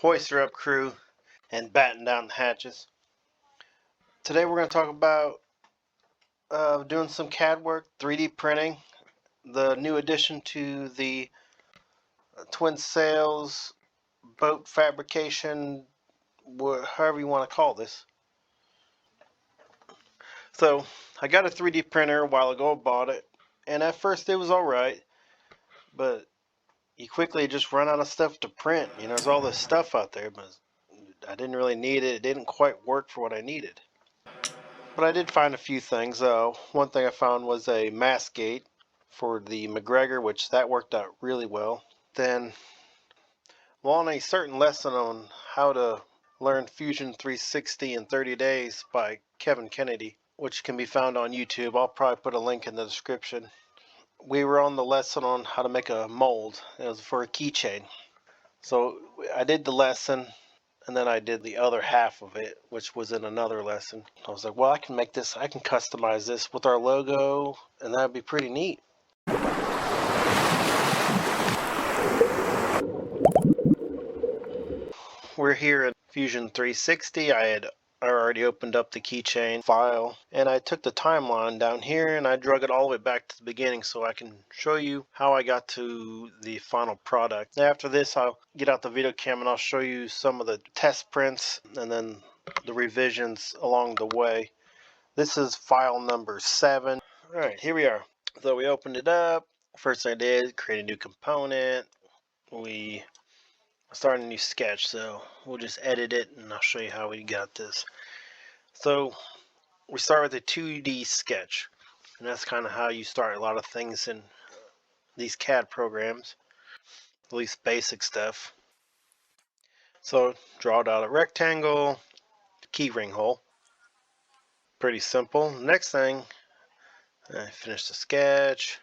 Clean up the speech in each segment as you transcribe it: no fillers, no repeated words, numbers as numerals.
Hoist her up crew and batten down the hatches. Today we're going to talk about doing some CAD work, 3D printing, the new addition to the twin sails, boat fabrication, however you want to call this. So I got a 3D printer a while ago, bought it, and at first it was alright, but you quickly just run out of stuff to print. You know, there's all this stuff out there, but I didn't really need it. It didn't quite work for what I needed. But I did find a few things. One thing I found was a mast gate for the McGregor, which that worked out really well. Then, on a certain lesson on how to learn Fusion 360 in 30 days by Kevin Kennedy, which can be found on YouTube. I'll probably put a link in the description. We were on the lesson on how to make a mold. It was for a keychain. So I did the lesson, and then I did the other half of it, which was in another lesson. I was like, well, I can make this, I can customize this with our logo, and that'd be pretty neat. We're here in Fusion 360. I already opened up the keychain file, and I took the timeline down here and I drug it all the way back to the beginning so I can show you how I got to the final product. After this, I'll get out the video cam and I'll show you some of the test prints and then the revisions along the way. This is file number 7. Alright, here we are. So we opened it up. First thing I did, create a new component. We started a new sketch, so we'll just edit it and I'll show you how we got this. So we start with a 2D sketch, and that's kind of how you start a lot of things in these CAD programs, at least basic stuff. So draw out a rectangle, keyring hole, pretty simple. Next thing, I finish the sketch,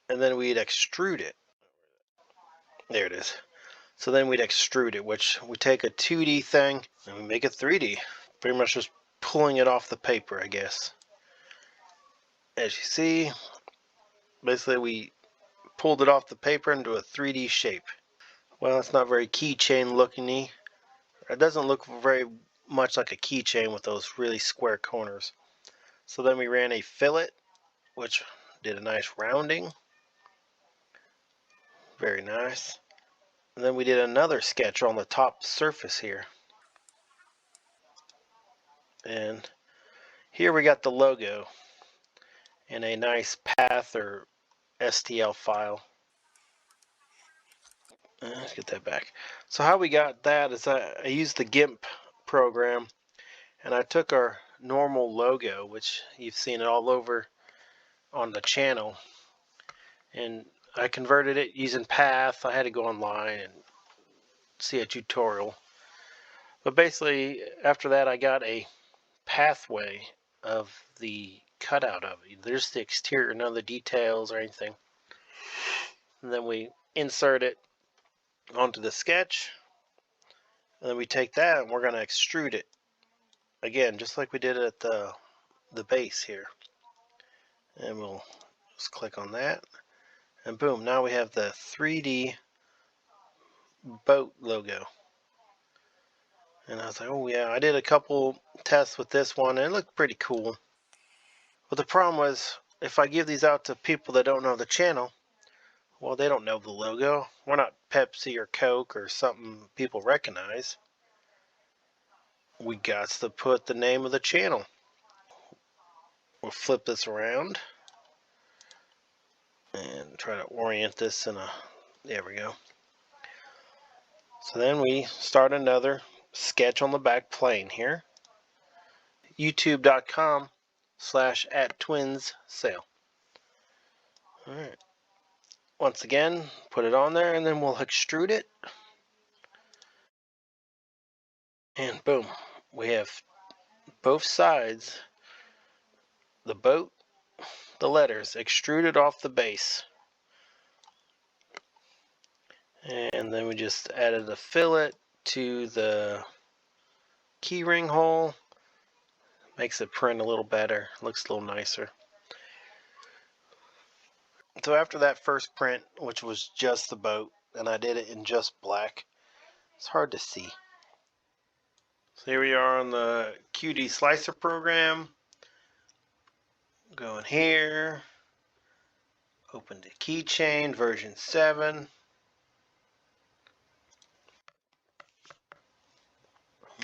and then we'd extrude it. There it is. So then we'd extrude it, which we take a 2D thing and we make it 3D. Pretty much just pulling it off the paper, I guess. As you see, basically we pulled it off the paper into a 3D shape. Well, it's not very keychain looking-y. It doesn't look very much like a keychain with those really square corners. So then we ran a fillet, which did a nice rounding. Very nice. And then we did another sketch on the top surface here. And here we got the logo in a nice path or STL file. Let's get that back. So how we got that is I used the GIMP program, and I took our normal logo, which you've seen it all over on the channel, and I converted it using Path. I had to go online and see a tutorial. But basically, after that, I got a pathway of the cutout of it. There's the exterior, none of the details or anything. And then we insert it onto the sketch, and then we take that and we're going to extrude it again, just like we did at the base here. And we'll just click on that, and boom, now we have the 3D boat logo. And I was like, oh yeah, I did a couple tests with this one and it looked pretty cool. But the problem was, if I give these out to people that don't know the channel, well, they don't know the logo. We're not Pepsi or Coke or something people recognize. We got to put the name of the channel. We'll flip this around and try to orient this in a, there we go. So then we start another sketch on the back plane here. youtube.com/@twinssail. Alright. Once again, put it on there, and then we'll extrude it. And boom, we have both sides, the boat, the letters, extruded off the base. And then we just added a fillet to the keyring hole. Makes it print a little better, looks a little nicer. So after that first print, which was just the boat, and I did it in just black, It's hard to see. So here we are on the QIDI slicer program. Go in here, open the keychain version 7.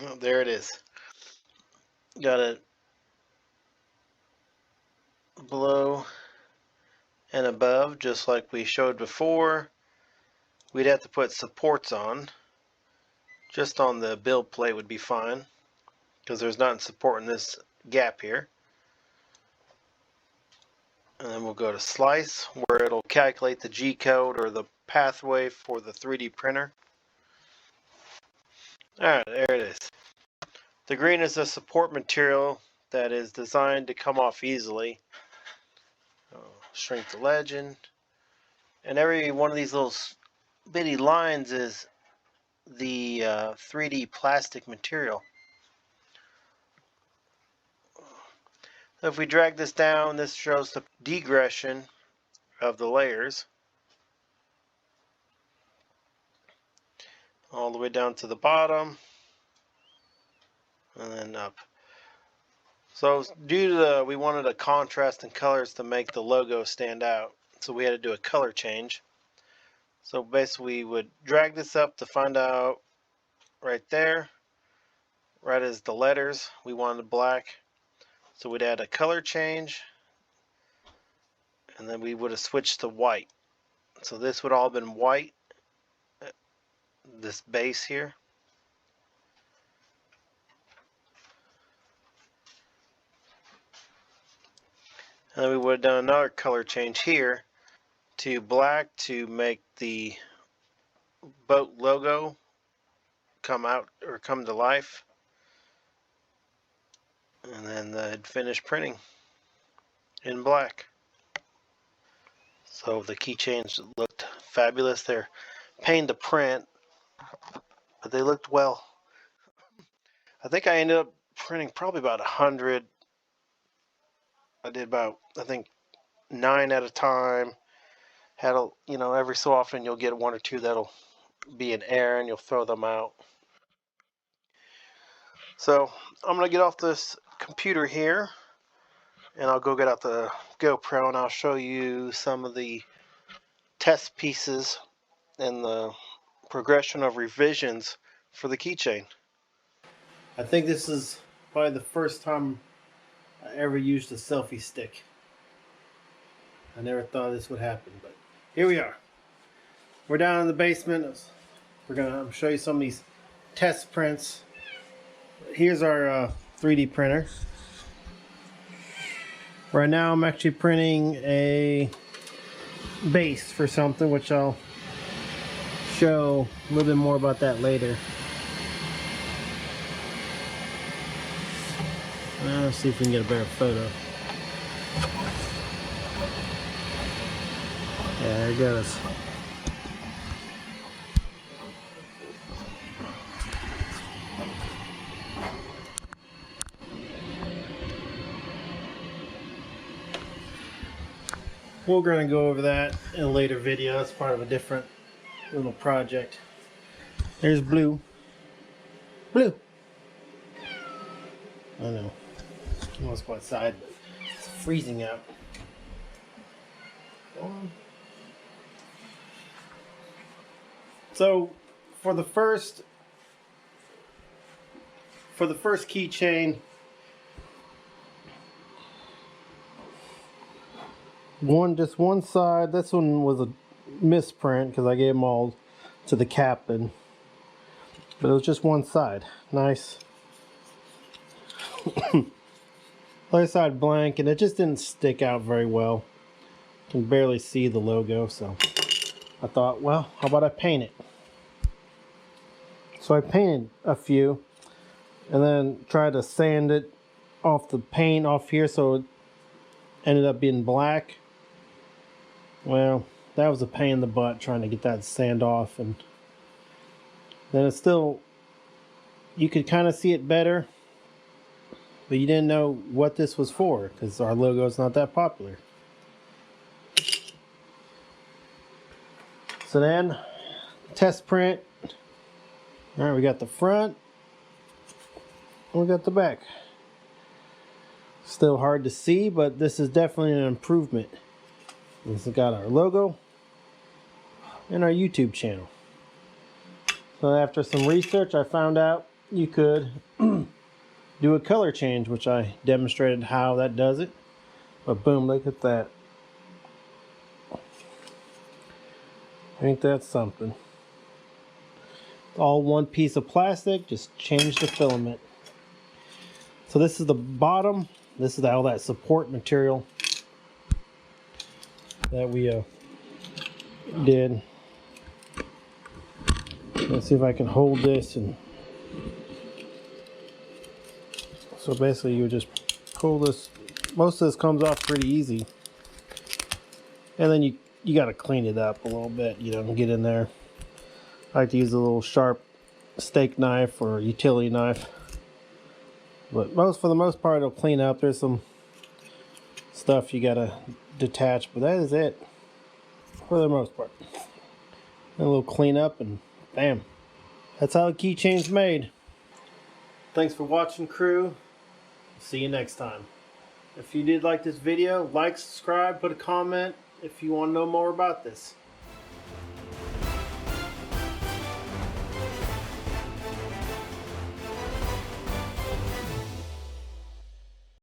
Oh, there it is. Got it below and above, just like we showed before. We'd have to put supports on. Just on the build plate would be fine, because there's nothing supporting this gap here. And then we'll go to slice, where it'll calculate the G code or the pathway for the 3D printer. Alright, there it is. The green is a support material that is designed to come off easily. Shrink the legend. And every one of these little bitty lines is the 3D plastic material. So if we drag this down, this shows the degression of the layers all the way down to the bottom and then up. So due to we wanted a contrast in colors to make the logo stand out, so we had to do a color change. So basically we would drag this up to find out right there, right as the letters, we wanted black. So we'd add a color change, and then we would have switched to white. So this would all have been white, this base here. And then we would have done another color change here to black to make the boat logo come out or come to life. And then I'd finish printing in black. So the keychains looked fabulous. They're pain to print, but they looked well. I think I ended up printing probably about 100. I did about, I think, 9 at a time. Had a, every so often you'll get 1 or 2 that'll be in air and you'll throw them out. So I'm gonna get off this computer here and I'll go get out the GoPro and I'll show you some of the test pieces and the progression of revisions for the keychain. I think this is probably the first time I ever used a selfie stick. I never thought this would happen, but here we are. We're down in the basement. We're gonna show you some of these test prints. Here's our 3D printer. Right now I'm actually printing a base for something, which I'll show a little bit more about that later. Let's see if we can get a better photo. Yeah, there it goes. We're going to go over that in a later video. It's part of a different little project. There's Blue. Blue! I know. He wants to go outside, but it's freezing out. So, for the first keychain, just one side. This one was a misprint because I gave them all to the captain, but it was just one side. Nice. Other side blank, and it just didn't stick out very well. You can barely see the logo, so I thought, well, how about I paint it? So I painted a few and then tried to sand it off the paint off here, so it ended up being black. Well, that was a pain in the butt trying to get that sand off, and then it's still, you could kind of see it better, but you didn't know what this was for because our logo is not that popular. So then, test print, Alright, we got the front, we got the back. Still hard to see, but this is definitely an improvement. This has got our logo and our YouTube channel. So after some research, I found out you could do a color change, which I demonstrated how that does it. But boom, look at that. Ain't that something? It's all one piece of plastic, just change the filament. So this is the bottom. This is all that support material that we did. Let's see if I can hold this. And so basically you just pull this. Most of this comes off pretty easy. And then you got to clean it up a little bit, you know, and get in there. I like to use a little sharp steak knife or utility knife. But for the most part, it'll clean up. There's some stuff you gotta detach, but that is it for the most part. A little cleanup and bam. That's how the keychain's made. Thanks for watching, crew. See you next time. If you did like this video, like, subscribe, put a comment if you want to know more about this.